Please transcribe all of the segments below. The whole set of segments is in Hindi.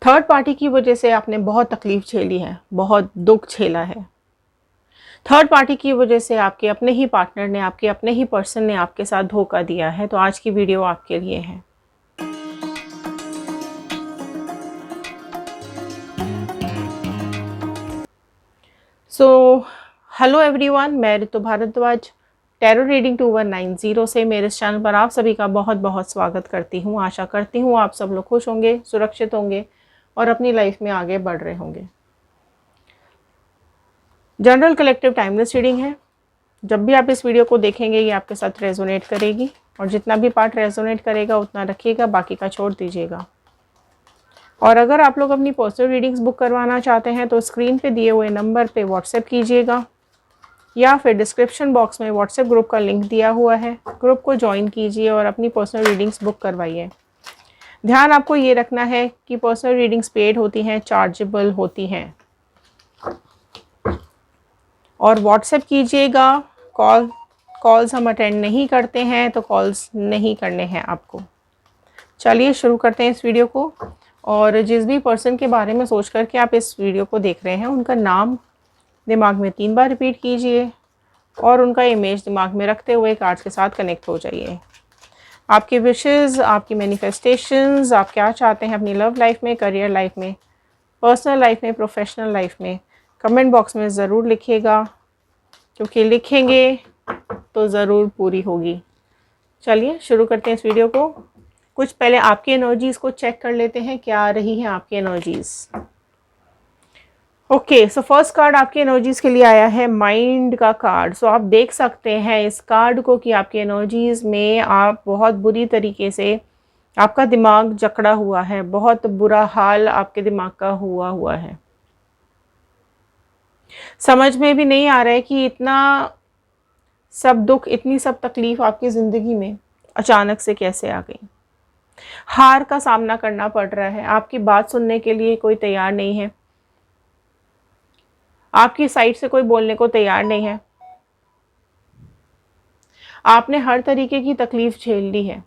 थर्ड पार्टी की वजह से आपने बहुत तकलीफ झेली है, बहुत दुख झेला है। थर्ड पार्टी की वजह से आपके अपने ही पार्टनर ने, आपके अपने ही पर्सन ने आपके साथ धोखा दिया है। तो आज की वीडियो आपके लिए है। हेलो एवरीवन, मैं ऋतु भारद्वाज टैरो रीडिंग 2190 से मेरे इस चैनल पर आप सभी का बहुत बहुत स्वागत करती हूँ। आशा करती हूँ आप सब लोग खुश होंगे, सुरक्षित होंगे और अपनी लाइफ में आगे बढ़ रहे होंगे। जनरल कलेक्टिव टाइमलेस रीडिंग है। जब भी आप इस वीडियो को देखेंगे ये आपके साथ रेजोनेट करेगी और जितना भी पार्ट रेजोनेट करेगा उतना रखिएगा, बाकी का छोड़ दीजिएगा। और अगर आप लोग अपनी पर्सनल रीडिंग्स बुक करवाना चाहते हैं तो स्क्रीन पे दिए हुए नंबर पे व्हाट्सएप कीजिएगा या फिर डिस्क्रिप्शन बॉक्स में व्हाट्सएप ग्रुप का लिंक दिया हुआ है, ग्रुप को ज्वाइन कीजिए और अपनी पर्सनल रीडिंग्स बुक करवाइए। ध्यान आपको ये रखना है कि पर्सनल रीडिंग्स पेड होती हैं, चार्जेबल होती हैं। और व्हाट्सएप कीजिएगा। कॉल्स हम अटेंड नहीं करते हैं, तो कॉल्स नहीं करने हैं आपको। चलिए शुरू करते हैं इस वीडियो को। और जिस भी पर्सन के बारे में सोच करके आप इस वीडियो को देख रहे हैं उनका नाम दिमाग में 3 बार रिपीट कीजिए और उनका इमेज दिमाग में रखते हुए कार्ड्स के साथ कनेक्ट हो जाइए। आपके विशेस, आपकी मैनिफेस्टेशंस, आप क्या चाहते हैं अपनी लव लाइफ में, करियर लाइफ में, पर्सनल लाइफ में, प्रोफेशनल लाइफ में, कमेंट बॉक्स में ज़रूर लिखिएगा, क्योंकि लिखेंगे तो ज़रूर पूरी होगी। चलिए शुरू करते हैं इस वीडियो को। कुछ पहले आपकी एनर्जीज़ को चेक कर लेते हैं, क्या आ रही हैं आपकी energies. Okay, so first card आपकी एनर्जीज़ के लिए आया है माइंड का कार्ड। सो आप देख सकते हैं इस कार्ड को कि आपकी एनर्जीज़ में आप बहुत बुरी तरीके से, आपका दिमाग जकड़ा हुआ है, बहुत बुरा हाल आपके दिमाग का हुआ है। समझ में भी नहीं आ रहा है कि इतना सब दुख, इतनी सब तकलीफ आपकी ज़िंदगी में अचानक से कैसे आ गई। हार का सामना करना पड़ रहा है, आपकी बात सुनने के लिए कोई तैयार नहीं है, आपकी साइड से कोई बोलने को तैयार नहीं है। आपने हर तरीके की तकलीफ झेल ली है,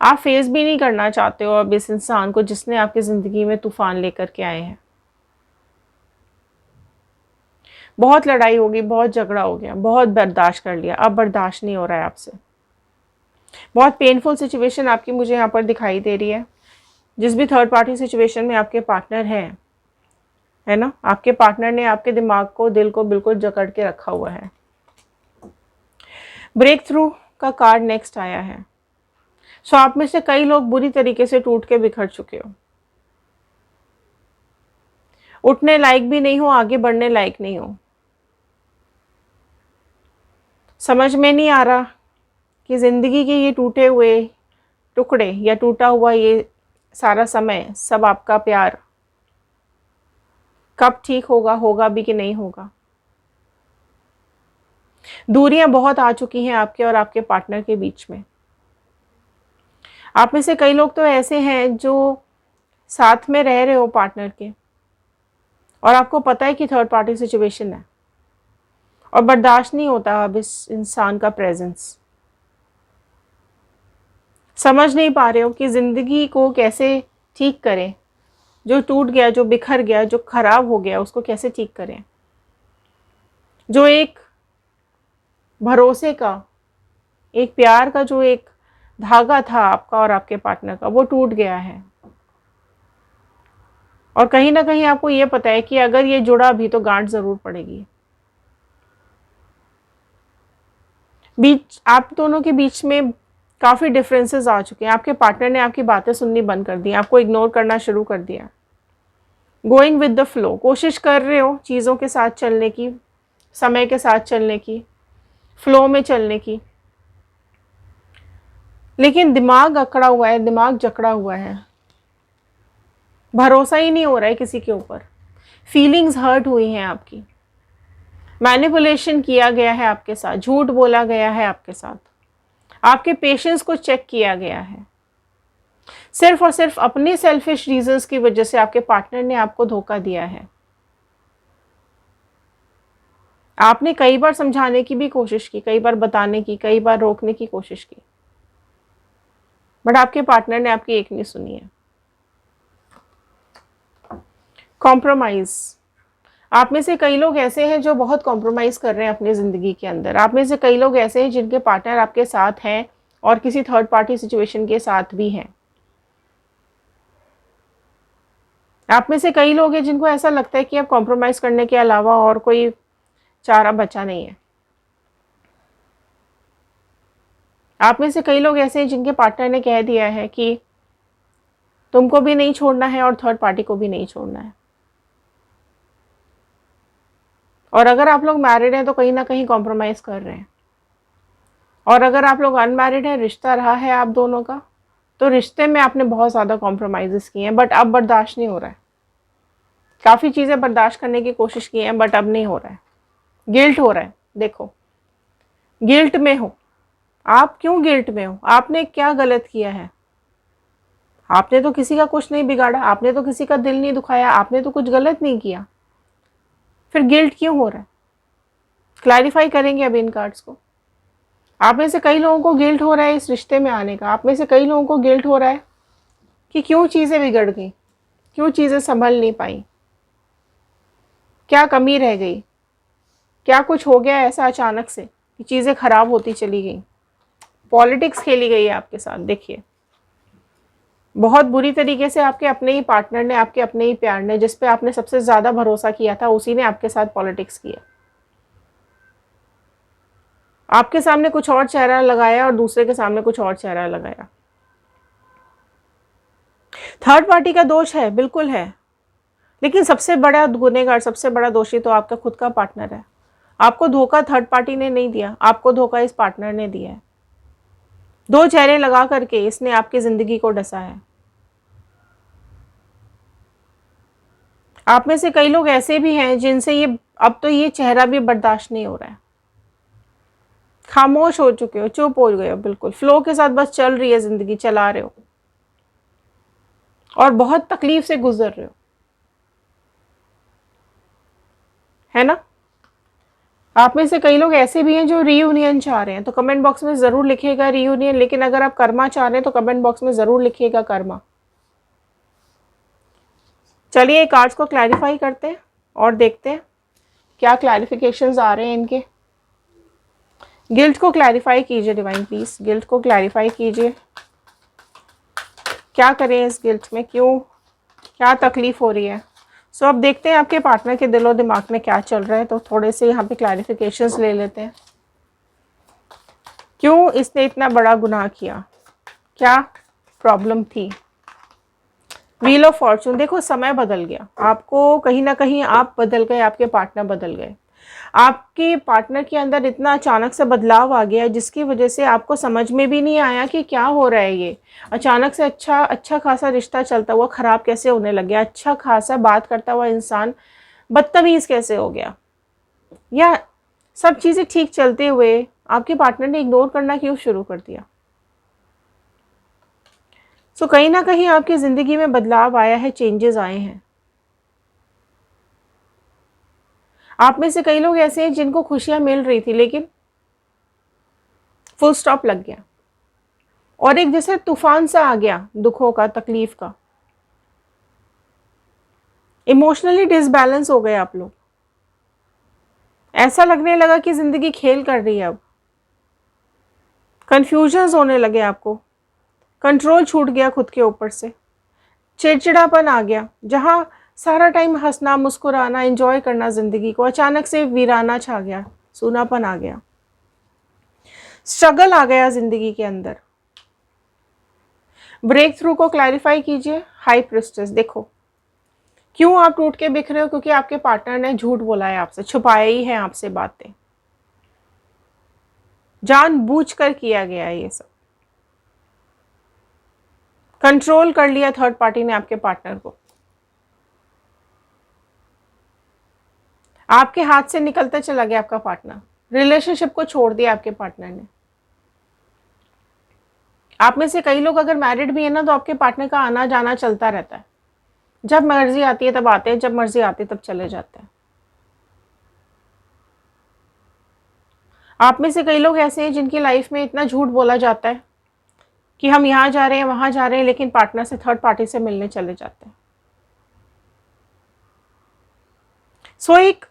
आप फेस भी नहीं करना चाहते हो अब इस इंसान को जिसने आपकी ज़िंदगी में तूफान लेकर के आए हैं। बहुत लड़ाई हो गई, बहुत झगड़ा हो गया, बहुत बर्दाश्त कर लिया, अब बर्दाश्त नहीं हो रहा है आपसे। बहुत पेनफुल सिचुएशन आपकी मुझे यहाँ पर दिखाई दे रही है। जिस भी थर्ड पार्टी सिचुएशन में आपके पार्टनर हैं, है ना, आपके पार्टनर ने आपके दिमाग को, दिल को बिल्कुल जकड़ के रखा हुआ है। ब्रेक थ्रू का कार्ड नेक्स्ट आया है। सो आप में से कई लोग बुरी तरीके से टूट के बिखर चुके हो, उठने लायक भी नहीं हो, आगे बढ़ने लायक नहीं हो। समझ में नहीं आ रहा कि ज़िंदगी के ये टूटे हुए टुकड़े या टूटा हुआ ये सारा समय, सब आपका प्यार कब ठीक होगा, होगा भी कि नहीं होगा। दूरियां बहुत आ चुकी हैं आपके और आपके पार्टनर के बीच में। आप में से कई लोग तो ऐसे हैं जो साथ में रह रहे हो पार्टनर के और आपको पता है कि थर्ड पार्टी सिचुएशन है और बर्दाश्त नहीं होता अब इस इंसान का प्रेजेंस। समझ नहीं पा रहे हो कि ज़िंदगी को कैसे ठीक करें, जो टूट गया, जो बिखर गया, जो खराब हो गया, उसको कैसे ठीक करें। जो एक भरोसे का, एक प्यार का जो एक धागा था आपका और आपके पार्टनर का, वो टूट गया है। और कहीं ना कहीं आपको ये पता है कि अगर ये जुड़ा भी तो गांठ जरूर पड़ेगी। आप दोनों के बीच में काफ़ी डिफरेंसेस आ चुके हैं। आपके पार्टनर ने आपकी बातें सुननी बंद कर दी, आपको इग्नोर करना शुरू कर दिया। गोइंग विद द फ्लो, कोशिश कर रहे हो चीज़ों के साथ चलने की, समय के साथ चलने की, फ्लो में चलने की, लेकिन दिमाग अकड़ा हुआ है, दिमाग जकड़ा हुआ है, भरोसा ही नहीं हो रहा है किसी के ऊपर। फीलिंग्स हर्ट हुई हैं आपकी, मैनिपुलेशन किया गया है आपके साथ, झूठ बोला गया है आपके साथ, आपके पेशेंस को चेक किया गया है। सिर्फ और सिर्फ अपने सेल्फिश रीजंस की वजह से आपके पार्टनर ने आपको धोखा दिया है। आपने कई बार समझाने की भी कोशिश की, कई बार बताने की, कई बार रोकने की कोशिश की, बट आपके पार्टनर ने आपकी एक नहीं सुनी है। कॉम्प्रोमाइज़। आप में से कई लोग ऐसे हैं जो बहुत कॉम्प्रोमाइज़ कर रहे हैं अपनी ज़िंदगी के अंदर। आप में से कई लोग ऐसे हैं जिनके पार्टनर आपके साथ हैं और किसी थर्ड पार्टी सिचुएशन के साथ भी हैं। आप में से कई लोग हैं जिनको ऐसा लगता है कि अब कॉम्प्रोमाइज़ करने के अलावा और कोई चारा बचा नहीं है। आप में से कई लोग ऐसे हैं जिनके पार्टनर ने कह दिया है कि तुमको भी नहीं छोड़ना है और थर्ड पार्टी को भी नहीं छोड़ना है। और अगर आप लोग मैरिड हैं तो कहीं ना कहीं कॉम्प्रोमाइज़ कर रहे हैं। और अगर आप लोग अनमैरिड हैं, रिश्ता रहा है आप दोनों का, तो रिश्ते में आपने बहुत ज़्यादा कॉम्प्रोमाइज़ किए हैं, बट अब बर्दाश्त नहीं हो रहा है। काफ़ी चीज़ें बर्दाश्त करने की कोशिश की हैं, बट अब नहीं हो रहा है। गिल्ट हो रहा है। देखो, गिल्ट में हो आप। क्यों गिल्ट में हो? आपने क्या गलत किया है? आपने तो किसी का कुछ नहीं बिगाड़ा, आपने तो किसी का दिल नहीं दुखाया, आपने तो कुछ गलत नहीं किया, फिर गिल्ट क्यों हो रहा है? क्लैरिफाई करेंगे अब इन कार्ड्स को। आप में से कई लोगों को गिल्ट हो रहा है इस रिश्ते में आने का। आप में से कई लोगों को गिल्ट हो रहा है कि क्यों चीज़ें बिगड़ गई, क्यों चीज़ें संभल नहीं पाई, क्या कमी रह गई, क्या कुछ हो गया ऐसा अचानक से कि चीज़ें खराब होती चली गई। पॉलिटिक्स खेली गई है आपके साथ। देखिए, बहुत बुरी तरीके से आपके अपने ही पार्टनर ने, आपके अपने ही प्यार ने, जिस पे आपने सबसे ज़्यादा भरोसा किया था, उसी ने आपके साथ पॉलिटिक्स किया। आपके सामने कुछ और चेहरा लगाया और दूसरे के सामने कुछ और चेहरा लगाया। थर्ड पार्टी का दोष है, बिल्कुल है, लेकिन सबसे बड़ा गुनहगार, सबसे बड़ा दोषी तो आपका खुद का पार्टनर है। आपको धोखा थर्ड पार्टी ने नहीं दिया, आपको धोखा इस पार्टनर ने दिया है। दो चेहरे लगा करके इसने आपकी जिंदगी को डसा है। आप में से कई लोग ऐसे भी हैं जिनसे ये अब तो ये चेहरा भी बर्दाश्त नहीं हो रहा है। खामोश हो चुके हो, चुप हो गए हो, बिल्कुल फ्लो के साथ बस चल रही है जिंदगी, चला रहे हो और बहुत तकलीफ से गुजर रहे हो, है ना। आप में से कई लोग ऐसे भी हैं जो रीयूनियन चाह रहे हैं, तो कमेंट बॉक्स में जरूर लिखिएगा रीयूनियन। लेकिन अगर आप कर्मा चाह रहे हैं तो कमेंट बॉक्स में जरूर लिखिएगा कर्मा। चलिए कार्ड्स को क्लैरिफाई करते हैं और देखते हैं क्या क्लैरिफिकेशंस आ रहे हैं इनके। गिल्ट को क्लैरिफाई कीजिए डिवाइन प्लीज, गिल्ट को क्लैरिफाई कीजिए। क्या करें इस गिल्ट में, क्यों, क्या तकलीफ हो रही है। सो अब देखते हैं आपके पार्टनर के दिलो दिमाग में क्या चल रहा है। तो थोड़े से यहाँ पे क्लैरिफिकेशंस ले लेते हैं। क्यों इसने इतना बड़ा गुनाह किया, क्या प्रॉब्लम थी। व्हील ऑफ फॉर्चून, देखो समय बदल गया, आपको कहीं ना कहीं आप बदल गए, आपके पार्टनर बदल गए। आपके पार्टनर के अंदर इतना अचानक से बदलाव आ गया जिसकी वजह से आपको समझ में भी नहीं आया कि क्या हो रहा है। ये अचानक से अच्छा खासा रिश्ता चलता हुआ ख़राब कैसे होने लग गया। अच्छा खासा बात करता हुआ इंसान बदतमीज़ कैसे हो गया, या सब चीज़ें ठीक चलते हुए आपके पार्टनर ने इग्नोर करना क्यों शुरू कर दिया। सो कहीं ना कहीं आपकी ज़िंदगी में बदलाव आया है, चेंजेस आए हैं। आप में से कई लोग ऐसे हैं जिनको खुशियां मिल रही थी लेकिन फुल स्टॉप लग गया और एक जैसे तूफान सा आ गया दुखों का, तकलीफ का। इमोशनली डिसबैलेंस हो गए आप लोग। ऐसा लगने लगा कि जिंदगी खेल कर रही है। अब कंफ्यूजन्स होने लगे आपको, कंट्रोल छूट गया खुद के ऊपर से, चिड़चिड़ापन आ गया। जहां सारा टाइम हंसना, मुस्कुराना, एंजॉय करना जिंदगी को, अचानक से वीराना छा गया, सूनापन आ गया, स्ट्रगल आ गया जिंदगी के अंदर। ब्रेक थ्रू को क्लैरिफाई कीजिए। हाई प्रिस्टेस, देखो क्यों आप टूट के बिखरे रहे हो, क्योंकि आपके पार्टनर ने झूठ बोला है आपसे, छुपाया ही है आपसे बातें, जानबूझकर किया गया है ये सब। कंट्रोल कर लिया थर्ड पार्टी ने आपके पार्टनर को, आपके हाथ से निकलता चला गया आपका पार्टनर, रिलेशनशिप को छोड़ दिया आपके पार्टनर ने। आप में से कई लोग अगर मैरिड भी है ना, तो आपके पार्टनर का आना जाना चलता रहता है। जब मर्जी आती है तब आते हैं, जब मर्जी आती है तब चले जाते हैं। आप में से कई लोग ऐसे हैं जिनकी लाइफ में इतना झूठ बोला जाता है कि हम यहाँ जा रहे हैं, वहाँ जा रहे हैं, लेकिन पार्टनर से, थर्ड पार्टी से मिलने चले जाते हैं। सो एक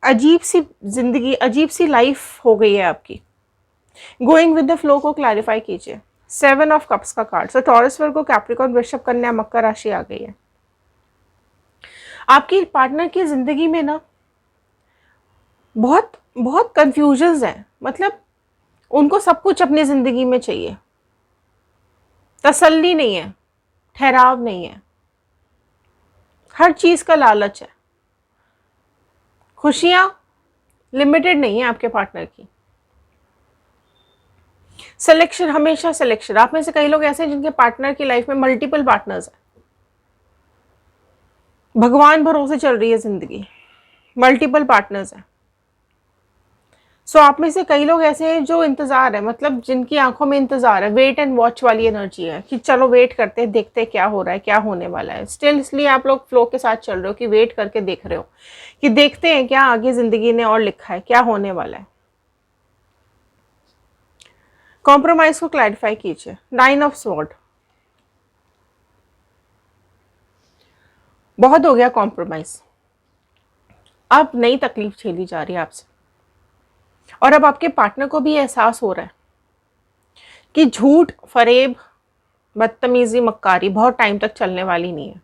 अजीब सी जिंदगी, अजीब सी लाइफ हो गई है आपकी। गोइंग विद द फ्लो को क्लैरिफाई कीजिए। 7 ऑफ कप्स का कार्ड। सो टॉरस, वर्गो, कैप्रिकॉर्न, वृषभ, कन्या, मकर राशि आ गई है। आपकी पार्टनर की जिंदगी में ना बहुत बहुत कंफ्यूजन्स हैं। मतलब उनको सब कुछ अपनी जिंदगी में चाहिए, तसल्ली नहीं है, ठहराव नहीं है, हर चीज का लालच है, खुशियां लिमिटेड नहीं है आपके पार्टनर की। सिलेक्शन, हमेशा सिलेक्शन। आप में से कई लोग ऐसे हैं जिनके पार्टनर की लाइफ में मल्टीपल पार्टनर्स हैं। भगवान भरोसे चल रही है जिंदगी, मल्टीपल पार्टनर्स हैं। सो आप में से कई लोग ऐसे हैं जो इंतजार है, मतलब जिनकी आंखों में इंतजार है, वेट एंड वॉच वाली एनर्जी है कि चलो वेट करते हैं, देखते हैं क्या हो रहा है, क्या होने वाला है। स्टिल इसलिए आप लोग फ्लो के साथ चल रहे हो कि वेट करके देख रहे हो कि देखते हैं क्या आगे जिंदगी ने और लिखा है, क्या होने वाला है। कॉम्प्रोमाइज को क्लैरिफाई कीजिए। 9 ऑफ स्वॉर्ड। बहुत हो गया कॉम्प्रोमाइज, अब नई तकलीफ झेली जा रही है आपसे। और अब आपके पार्टनर को भी एहसास हो रहा है कि झूठ, फरेब, बदतमीजी, मक्कारी बहुत टाइम तक चलने वाली नहीं है।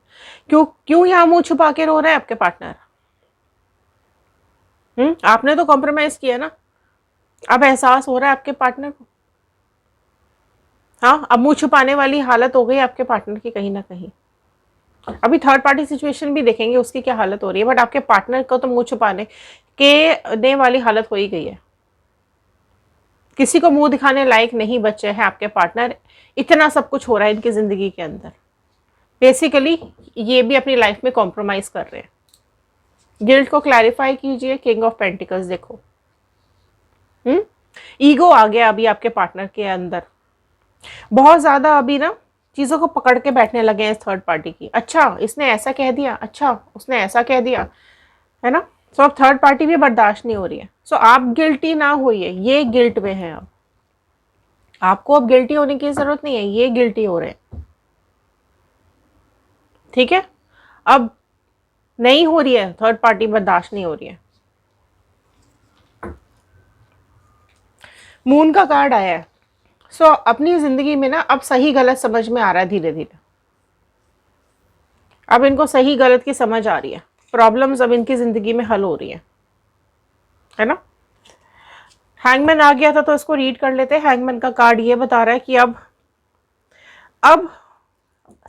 क्यों क्यों यहां मुंह छुपा के रो रहा है आपके पार्टनर? आपने तो कॉम्प्रोमाइज किया ना, अब एहसास हो रहा है आपके पार्टनर को। हाँ, अब मुंह छुपाने वाली हालत हो गई आपके पार्टनर की कहीं ना कहीं। अभी थर्ड पार्टी सिचुएशन भी देखेंगे उसकी क्या हालत हो रही है, बट आपके पार्टनर को तो मुंह छुपाने के ने वाली हालत हो ही गई है। किसी को मुंह दिखाने लायक नहीं बचे हैं आपके पार्टनर। इतना सब कुछ हो रहा है इनकी जिंदगी के अंदर। बेसिकली ये भी अपनी लाइफ में कॉम्प्रोमाइज कर रहे हैं। गिल्ट को क्लैरिफाई कीजिए। किंग ऑफ पेंटिकल्स देखो, ईगो आ गया अभी आपके पार्टनर के अंदर। बहुत ज्यादा अभी ना चीजों को पकड़ के बैठने लगे हैं इस थर्ड पार्टी की। अच्छा इसने ऐसा कह दिया, अच्छा उसने ऐसा कह दिया, है ना। सो अब थर्ड पार्टी भी बर्दाश्त नहीं हो रही है। सो आप गिल्टी ना होइए, ये गिल्ट में है। अब आपको अब गिल्टी होने की जरूरत नहीं है, ये गिल्टी हो रहे हैं। ठीक है, अब नहीं हो रही है, थर्ड पार्टी बर्दाश्त नहीं हो रही है। मून का कार्ड आया है। सो अपनी जिंदगी में ना अब सही गलत समझ में आ रहा है धीरे धीरे। अब इनको सही गलत की समझ आ रही है। प्रॉब्लम्स अब इनकी जिंदगी में हल हो रही है ना। हैंगमैन आ गया था तो इसको रीड कर लेते हैं। हैंगमैन का कार्ड ये बता रहा है कि अब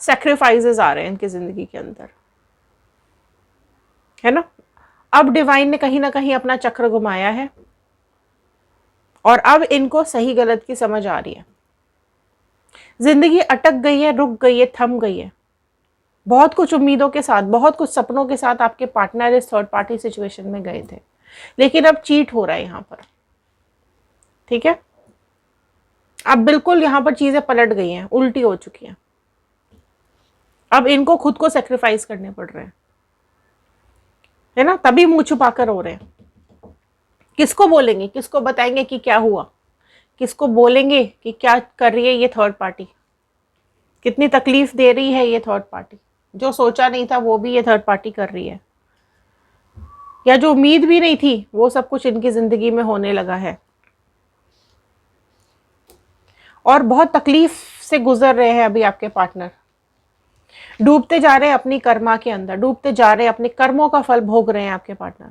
सैक्रिफाइसेस आ रहे हैं इनकी जिंदगी के अंदर, है ना। अब डिवाइन ने कहीं ना कहीं अपना चक्र घुमाया है और अब इनको सही गलत की समझ आ रही है। जिंदगी अटक गई है, रुक गई है, थम गई है। बहुत कुछ उम्मीदों के साथ, बहुत कुछ सपनों के साथ आपके पार्टनर इस थर्ड पार्टी सिचुएशन में गए थे, लेकिन अब चीट हो रहा है यहां पर। ठीक है, अब बिल्कुल यहां पर चीजें पलट गई हैं, उल्टी हो चुकी हैं। अब इनको खुद को सेक्रीफाइस करने पड़ रहे हैं, है ना। तभी मुंह छुपा कर रो रहे हैं। किसको बोलेंगे, किसको बताएंगे कि क्या हुआ, किसको बोलेंगे कि क्या कर रही है ये थर्ड पार्टी, कितनी तकलीफ दे रही है ये थर्ड पार्टी। जो सोचा नहीं था वो भी ये थर्ड पार्टी कर रही है, या जो उम्मीद भी नहीं थी वो सब कुछ इनकी जिंदगी में होने लगा है। और बहुत तकलीफ से गुजर रहे हैं अभी आपके पार्टनर। डूबते जा रहे हैं अपनी कर्मा के अंदर, डूबते जा रहे हैं, अपने कर्मों का फल भोग रहे हैं आपके पार्टनर।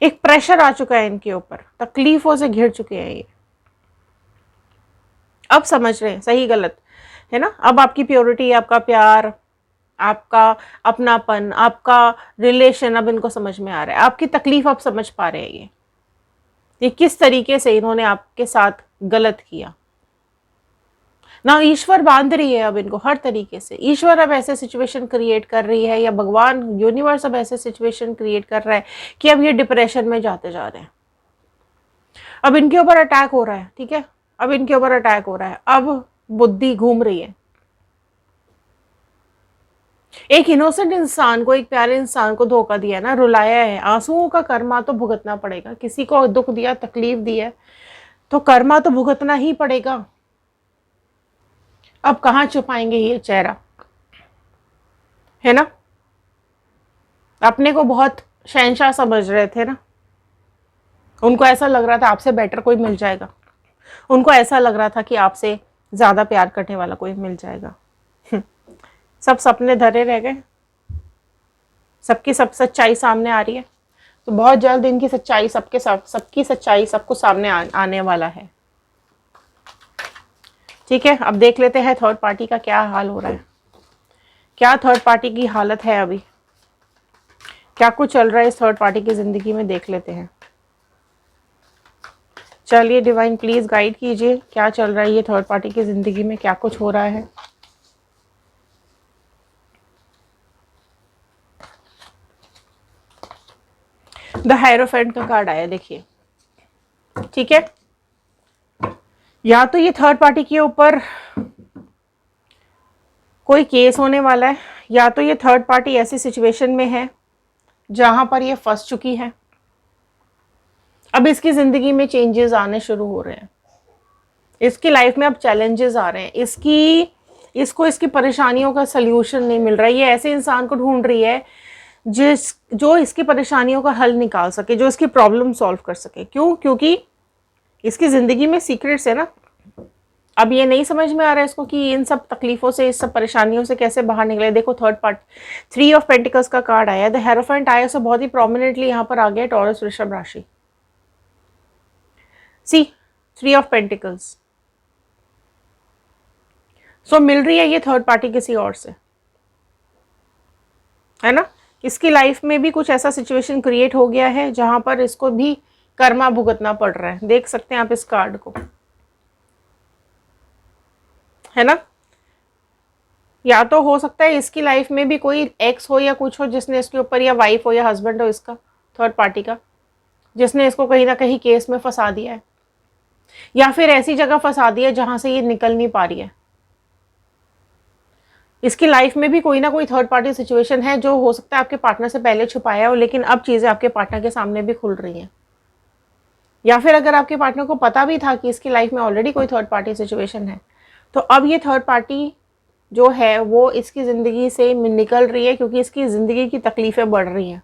एक प्रेशर आ चुका है इनके ऊपर, तकलीफों से घिर चुके हैं ये। अब समझ रहे हैं सही गलत, है ना। अब आपकी प्योरिटी, आपका प्यार, आपका अपनापन, आपका रिलेशन अब इनको समझ में आ रहा है। आपकी तकलीफ अब समझ पा रहे हैं ये किस तरीके से इन्होंने आपके साथ गलत किया ना। ईश्वर बांध रही है अब इनको हर तरीके से। ईश्वर अब ऐसे सिचुएशन क्रिएट कर रही है, या भगवान, यूनिवर्स अब ऐसे सिचुएशन क्रिएट कर रहा है कि अब ये डिप्रेशन में जाते जा रहे हैं। अब इनके ऊपर अटैक हो रहा है। ठीक है, अब इनके ऊपर अटैक हो रहा है। अब बुद्धि घूम रही है। एक इनोसेंट इंसान को, एक प्यारे इंसान को धोखा दिया ना, रुलाया है, आंसुओं का कर्मा तो भुगतना पड़ेगा। किसी को दुख दिया, तकलीफ दी है तो कर्मा तो भुगतना ही पड़ेगा। अब कहां छुपाएंगे ये चेहरा, है ना। अपने को बहुत शहंशाह समझ रहे थे ना, उनको ऐसा लग रहा था आपसे बेटर कोई मिल जाएगा, उनको ऐसा लग रहा था कि आपसे ज़्यादा प्यार करने वाला कोई मिल जाएगा। सब सपने धरे रह गए, सबकी सब सच्चाई सामने आ रही है। तो बहुत जल्द इनकी सच्चाई सबकी सच्चाई सबको सामने आने वाला है। ठीक है, अब देख लेते हैं थर्ड पार्टी का क्या हाल हो रहा है, क्या थर्ड पार्टी की हालत है, अभी क्या कुछ चल रहा है इस थर्ड पार्टी की जिंदगी में, देख लेते हैं। चलिए डिवाइन प्लीज गाइड कीजिए, क्या चल रहा है ये थर्ड पार्टी की जिंदगी में, क्या कुछ हो रहा है। द हायरोफेंट का कार्ड आया, देखिए। ठीक है, या तो ये थर्ड पार्टी के ऊपर कोई केस होने वाला है, या तो ये थर्ड पार्टी ऐसी सिचुएशन में है जहां पर ये फंस चुकी है। अब इसकी जिंदगी में चेंजेस आने शुरू हो रहे हैं, इसकी लाइफ में अब चैलेंजेस आ रहे हैं, इसको इसकी परेशानियों का सल्यूशन नहीं मिल रहा है। ये ऐसे इंसान को ढूंढ रही है जो इसकी परेशानियों का हल निकाल सके, जो इसकी प्रॉब्लम सॉल्व कर सके। क्यों? क्योंकि इसकी जिंदगी में सीक्रेट्स है ना। अब ये नहीं समझ में आ रहा है इसको कि इन सब तकलीफों से, इस सब परेशानियों से कैसे बाहर निकले। देखो थर्ड पार्ट 3 ऑफ पेंटिकल्स का कार्ड आया, द हेरोफेंट आया, सो बहुत ही प्रोमिनेंटली यहाँ पर आ गया टॉरस वृषभ राशि। सी 3 ऑफ पेंटिकल्स, सो मिल रही है ये थर्ड पार्टी किसी और से, है ना। इसकी लाइफ में भी कुछ ऐसा सिचुएशन क्रिएट हो गया है जहां पर इसको भी कर्मा भुगतना पड़ रहा है। देख सकते हैं आप इस कार्ड को, है ना। या तो हो सकता है इसकी लाइफ में भी कोई एक्स हो या कुछ हो जिसने इसके ऊपर, या वाइफ हो या हस्बैंड हो इसका थर्ड पार्टी का, जिसने इसको कहीं ना कहीं केस में फंसा दिया है, या फिर ऐसी जगह फंसा दिया जहां से ये निकल नहीं पा रही है। इसकी लाइफ में भी कोई ना कोई थर्ड पार्टी सिचुएशन है जो हो सकता है आपके पार्टनर से पहले छुपाया हो, लेकिन अब चीजें आपके पार्टनर के सामने भी खुल रही हैं। या फिर अगर आपके पार्टनर को पता भी था कि इसकी लाइफ में ऑलरेडी कोई थर्ड पार्टी सिचुएशन है, तो अब ये थर्ड पार्टी जो है वो इसकी ज़िंदगी से निकल रही है, क्योंकि इसकी ज़िंदगी की तकलीफ़ें बढ़ रही हैं।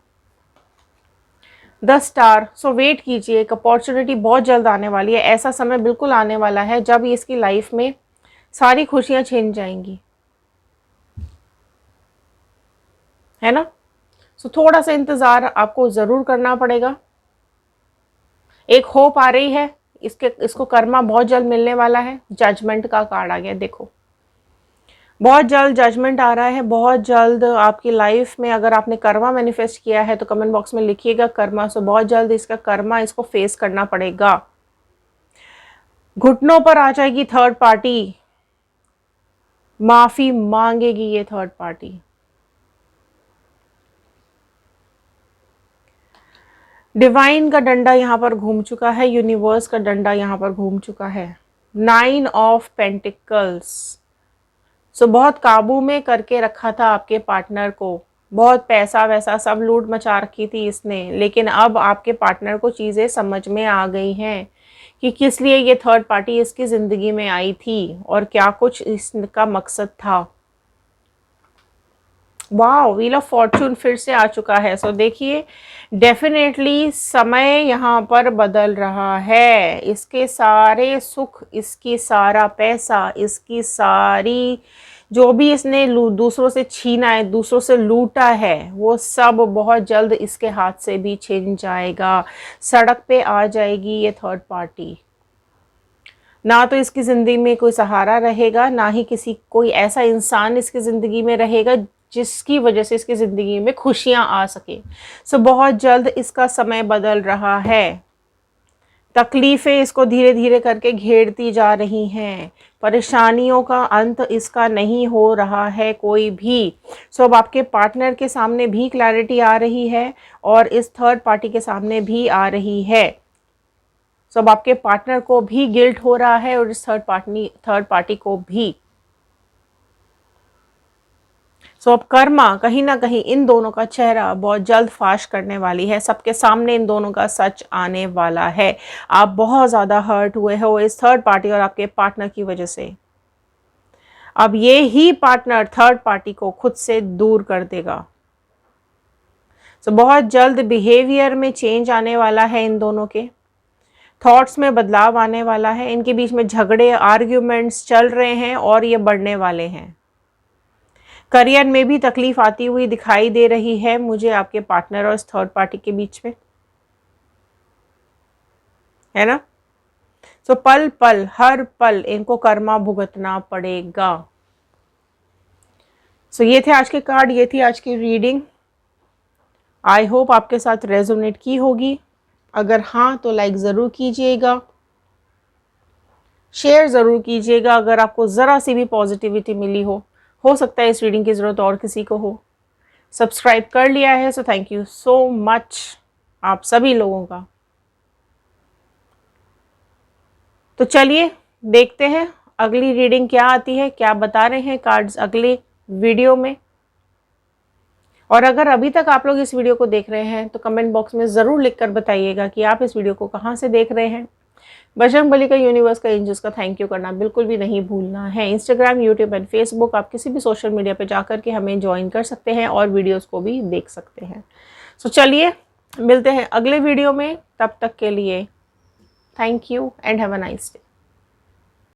10 स्टार, सो वेट कीजिए, एक अपॉर्चुनिटी बहुत जल्द आने वाली है। ऐसा समय बिल्कुल आने वाला है जब इसकी लाइफ में सारी खुशियां छिन जाएंगी, है ना। सो थोड़ा सा इंतज़ार आपको ज़रूर करना पड़ेगा। एक होप आ रही है, इसको कर्मा बहुत जल्द मिलने वाला है। जजमेंट का कार्ड आ गया, देखो बहुत जल्द जजमेंट आ रहा है, बहुत जल्द आपकी लाइफ में। अगर आपने कर्मा मैनिफेस्ट किया है तो कमेंट बॉक्स में लिखिएगा कर्मा। सो बहुत जल्द इसका कर्मा इसको फेस करना पड़ेगा। घुटनों पर आ जाएगी थर्ड पार्टी, माफी मांगेगी ये थर्ड पार्टी। डिवाइन का डंडा यहाँ पर घूम चुका है, यूनिवर्स का डंडा यहाँ पर घूम चुका है। 9 ऑफ पेंटिकल्स, सो बहुत काबू में करके रखा था आपके पार्टनर को, बहुत पैसा वैसा सब लूट मचा रखी थी इसने, लेकिन अब आपके पार्टनर को चीज़ें समझ में आ गई हैं कि किस लिए ये थर्ड पार्टी इसकी ज़िंदगी में आई थी और क्या कुछ इसका मकसद था। वाह, व्हील ऑफ फॉर्चून फिर से आ चुका है। सो देखिए डेफिनेटली समय यहाँ पर बदल रहा है। इसके सारे सुख, इसकी सारा पैसा, इसकी सारी जो भी इसने दूसरों से छीना है, दूसरों से लूटा है, वो सब बहुत जल्द इसके हाथ से भी छिन जाएगा। सड़क पे आ जाएगी ये थर्ड पार्टी। ना तो इसकी ज़िंदगी में कोई सहारा रहेगा, ना ही कोई ऐसा इंसान इसकी ज़िंदगी में रहेगा जिसकी वजह से इसकी ज़िंदगी में खुशियां आ सके। सो बहुत जल्द इसका समय बदल रहा है। तकलीफ़ें इसको धीरे धीरे करके घेरती जा रही हैं, परेशानियों का अंत इसका नहीं हो रहा है कोई भी। सो अब आपके पार्टनर के सामने भी क्लैरिटी आ रही है और इस थर्ड पार्टी के सामने भी आ रही है। सो अब आपके पार्टनर को भी गिल्ट हो रहा है और इस थर्ड पार्टी को भी। सो अब कर्मा कहीं ना कहीं इन दोनों का चेहरा बहुत जल्द फाश करने वाली है। सबके सामने इन दोनों का सच आने वाला है। आप बहुत ज़्यादा हर्ट हुए हो इस थर्ड पार्टी और आपके पार्टनर की वजह से। अब ये ही पार्टनर थर्ड पार्टी को खुद से दूर कर देगा। सो बहुत जल्द बिहेवियर में चेंज आने वाला है, इन दोनों के थॉट्स में बदलाव आने वाला है, इनके बीच में झगड़े आर्ग्यूमेंट्स चल रहे हैं और ये बढ़ने वाले हैं। करियर में भी तकलीफ आती हुई दिखाई दे रही है मुझे आपके पार्टनर और थर्ड पार्टी के बीच में, है ना। सो पल पल हर पल इनको कर्मा भुगतना पड़ेगा। सो ये थे आज के कार्ड, ये थी आज की रीडिंग। आई होप आपके साथ रेजोनेट की होगी। अगर हाँ तो लाइक ज़रूर कीजिएगा, शेयर ज़रूर कीजिएगा अगर आपको ज़रा सी भी पॉजिटिविटी मिली हो सकता है इस रीडिंग की ज़रूरत और किसी को हो। सब्सक्राइब कर लिया है so thank you so much आप सभी लोगों का। तो चलिए देखते हैं अगली रीडिंग क्या आती है, क्या बता रहे हैं कार्ड्स अगले वीडियो में। और अगर अभी तक आप लोग इस वीडियो को देख रहे हैं तो कमेंट बॉक्स में ज़रूर लिखकर बताइएगा कि आप इस वीडियो को कहाँ से देख रहे हैं। बजरंगबली का, यूनिवर्स का, एंजल्स का थैंक यू करना बिल्कुल भी नहीं भूलना है। इंस्टाग्राम, यूट्यूब एंड फेसबुक आप किसी भी सोशल मीडिया पे जाकर के हमें ज्वाइन कर सकते हैं और वीडियोस को भी देख सकते हैं। सो चलिए मिलते हैं अगले वीडियो में, तब तक के लिए thank you and have a nice day.